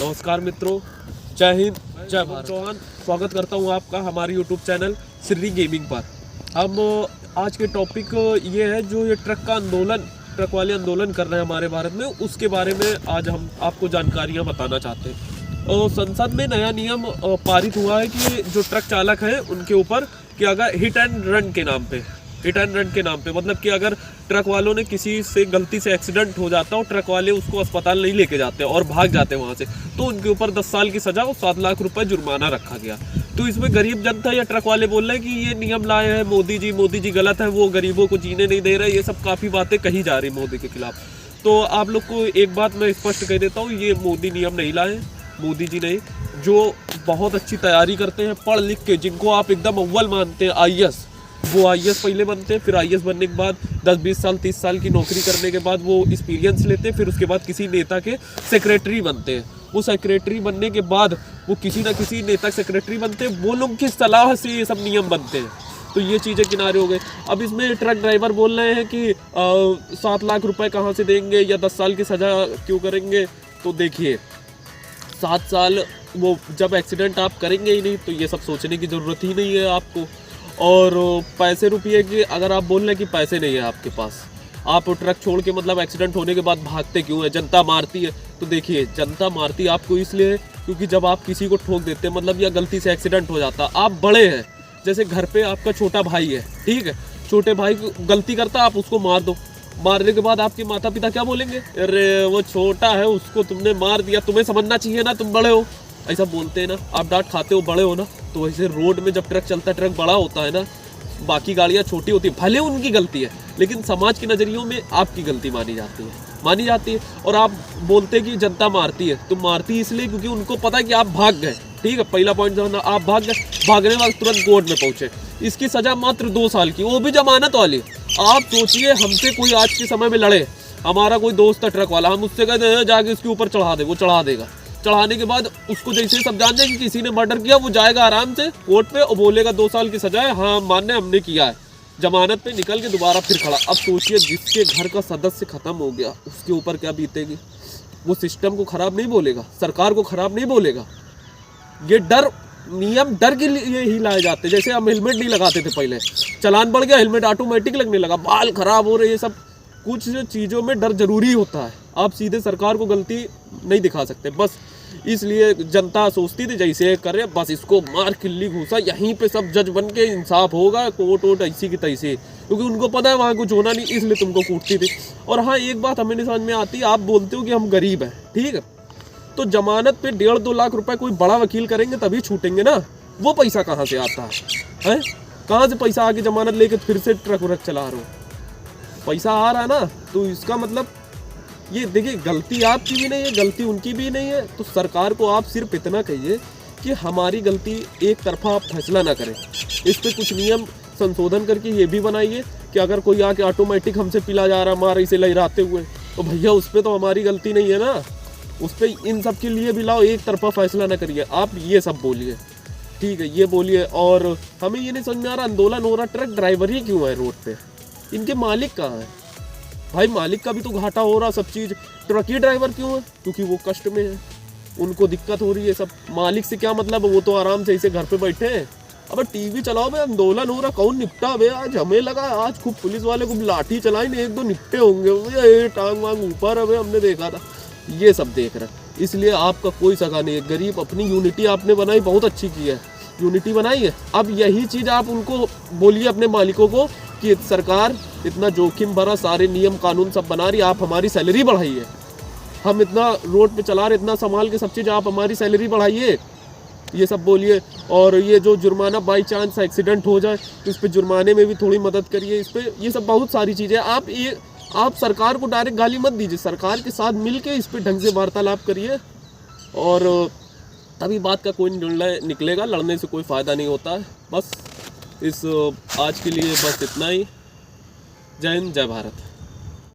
नमस्कार मित्रों, जय हिंद, जय भारत। चौहान स्वागत करता हूं आपका हमारे यूट्यूब चैनल श्री गेमिंग पर। हम आज के टॉपिक ये है जो ये ट्रक वाले आंदोलन कर रहे हैं हमारे भारत में, उसके बारे में आज हम आपको जानकारियां बताना चाहते हैं। और संसद में नया नियम पारित हुआ है कि जो ट्रक चालक हैं उनके ऊपर कि अगर हिट एंड रन के नाम पे मतलब कि अगर ट्रक वालों ने किसी से गलती से एक्सीडेंट हो जाता है और ट्रक वाले उसको अस्पताल नहीं लेके जाते और भाग जाते हैं वहाँ से, तो उनके ऊपर 10 साल की सज़ा और 7 लाख रुपए जुर्माना रखा गया। तो इसमें गरीब जनता या ट्रक वाले बोल रहे हैं कि ये नियम लाए हैं मोदी जी गलत है, वो गरीबों को जीने नहीं दे रहे, ये सब काफ़ी बातें कही जा रही मोदी के खिलाफ। तो आप लोग को एक बात मैं स्पष्ट कह देता हूँ, ये मोदी नियम नहीं लाए, मोदी जी नहीं, जो बहुत अच्छी तैयारी करते हैं पढ़ लिख के, जिनको आप एकदम अव्वल मानते हैं IAS, वो IAS पहले बनते हैं, फिर IAS बनने के बाद 10-20 साल 30 साल की नौकरी करने के बाद वो एक्सपीरियंस लेते हैं, फिर उसके बाद किसी नेता के सेक्रेटरी बनते हैं। वो सेक्रेटरी बनने के बाद वो किसी ना किसी नेता सेक्रेटरी बनते हैं, वो लोग की सलाह से ये सब नियम बनते हैं। तो ये चीज़ें किनारे हो गए। अब इसमें ट्रक ड्राइवर बोल रहे हैं कि 7 लाख रुपए कहाँ से देंगे या 10 साल की सज़ा क्यों करेंगे। तो देखिए 7 साल वो जब एक्सीडेंट आप करेंगे ही नहीं तो ये सब सोचने की ज़रूरत ही नहीं है आपको। और पैसे रुपये की अगर आप बोल रहे हैं कि पैसे नहीं है आपके पास, आप ट्रक छोड़ के मतलब एक्सीडेंट होने के बाद भागते क्यों है, जनता मारती है। तो देखिए जनता मारती आपको इसलिए क्योंकि जब आप किसी को ठोक देते हैं मतलब या गलती से एक्सीडेंट हो जाता, आप बड़े हैं, जैसे घर पे आपका छोटा भाई है, ठीक है, छोटे भाई गलती करता आप उसको मार दो, मारने के बाद आपके माता पिता क्या बोलेंगे, अरे वो छोटा है उसको तुमने मार दिया, तुम्हें समझना चाहिए ना, तुम बड़े हो, ऐसा बोलते हैं ना। आप डांट खाते हो, बड़े हो ना। तो वैसे रोड में जब ट्रक चलता है, ट्रक बड़ा होता है ना, बाकी गाड़ियाँ छोटी होती है, भले उनकी गलती है लेकिन समाज के नज़रियों में आपकी गलती मानी जाती है। और आप बोलते हैं कि जनता मारती है, तो मारती है इसलिए क्योंकि उनको पता है कि आप भाग गए, ठीक है, पहला पॉइंट जो है ना, आप भाग गए, भागने वाले तुरंत कोर्ट में पहुंचे, इसकी सजा मात्र 2 साल की, वो भी जमानत वाली। आप सोचिए हमसे कोई आज के समय में लड़े, हमारा कोई दोस्त है ट्रक वाला, हम उससे कहते हैं जाके इसके ऊपर चढ़ा दे, वो चढ़ा देगा। चढ़ाने के बाद उसको जैसे ही सब जान जाए कि किसी ने मर्डर किया, वो जाएगा आराम से कोर्ट पे और बोलेगा 2 साल की सजा है, हाँ मान्य हमने किया है, जमानत पे निकल के दोबारा फिर खड़ा। अब सोचिए जिसके घर का सदस्य खत्म हो गया उसके ऊपर क्या बीतेगी। वो सिस्टम को खराब नहीं बोलेगा, सरकार को खराब नहीं बोलेगा। ये नियम डर के लिए ही लाए जाते। जैसे हम हेलमेट नहीं लगाते थे पहले, चलान बढ़ गया, हेलमेट ऑटोमेटिक लगने लगा, बाल खराब हो रहे, ये सब कुछ चीज़ों में डर जरूरी होता है। आप सीधे सरकार को गलती नहीं दिखा सकते, बस इसलिए जनता सोचती थी जैसे करे बस इसको मार किल्ली घूसा, यहीं पे सब जज बन के इंसाफ होगा, कोर्ट वोट ऐसी की तैसी, क्योंकि उनको पता है वहाँ कुछ होना नहीं, इसलिए तुमको कूटती थी। और हाँ एक बात हमें नहीं समझ में आती, आप बोलते हो कि हम गरीब हैं, ठीक है, तो जमानत पे 1.5-2 लाख रुपए कोई बड़ा वकील करेंगे तभी छूटेंगे ना। वो पैसा कहाँ से आता है? कहाँ से पैसा आके जमानत लेके फिर से ट्रक व्रक चला रहे हो? पैसा आ रहा है ना, तो इसका मतलब ये देखिए गलती आपकी भी नहीं है, गलती उनकी भी नहीं है। तो सरकार को आप सिर्फ इतना कहिए कि हमारी गलती एक तरफा आप फैसला ना करें, इस पर कुछ नियम संशोधन करके ये भी बनाइए कि अगर कोई आके ऑटोमेटिक हमसे पिला जा रहा मार इसे लहराते हुए, तो भैया उस पर तो हमारी गलती नहीं है ना, उस पर इन सब के लिए भी लाओ, एक तरफा फैसला ना करिए। आप ये सब बोलिए, ठीक है, ये बोलिए। और हमें ये नहीं समझ में आ रहा आंदोलन हो रहा, ट्रक ड्राइवर ही क्यों है रोड पे, इनके मालिक कहाँ है भाई? मालिक का भी तो घाटा हो रहा सब चीज़, ट्रक ही ड्राइवर क्यों है? क्योंकि वो कष्ट में है, उनको दिक्कत हो रही है। सब मालिक से क्या मतलब, वो तो आराम से ऐसे घर पे बैठे हैं। अब टीवी चलाओ भाई, आंदोलन हो रहा, कौन निपटा बे? आज हमें लगा आज खूब पुलिस वाले खूब लाठी चलाई ने, 1-2 निपटे होंगे, टांग वांग ऊपर है, हमने देखा था। ये सब देख रहे, इसलिए आपका कोई सगा नहीं है। गरीब अपनी यूनिटी आपने बनाई, बहुत अच्छी की है, यूनिटी बनाई है। अब यही चीज़ आप उनको बोलिए अपने मालिकों को कि सरकार इतना जोखिम भरा सारे नियम कानून सब बना रही, आप हमारी सैलरी बढ़ाइए, हम इतना रोड पे चला रहे, इतना संभाल के सब चीज़, आप हमारी सैलरी बढ़ाइए, ये सब बोलिए। और ये जो जुर्माना बाई चांस एक्सीडेंट हो जाए तो इस पर जुर्माने में भी थोड़ी मदद करिए, इस पर ये सब बहुत सारी चीज़ें। आप सरकार को डायरेक्ट गाली मत दीजिए, सरकार के साथ मिल के इस पर ढंग से वार्तालाप करिए और तभी बात का कोई निर्णय निकलेगा। लड़ने से कोई फ़ायदा नहीं होता है। बस आज के लिए बस इतना ही। जय हिंद, जय भारत।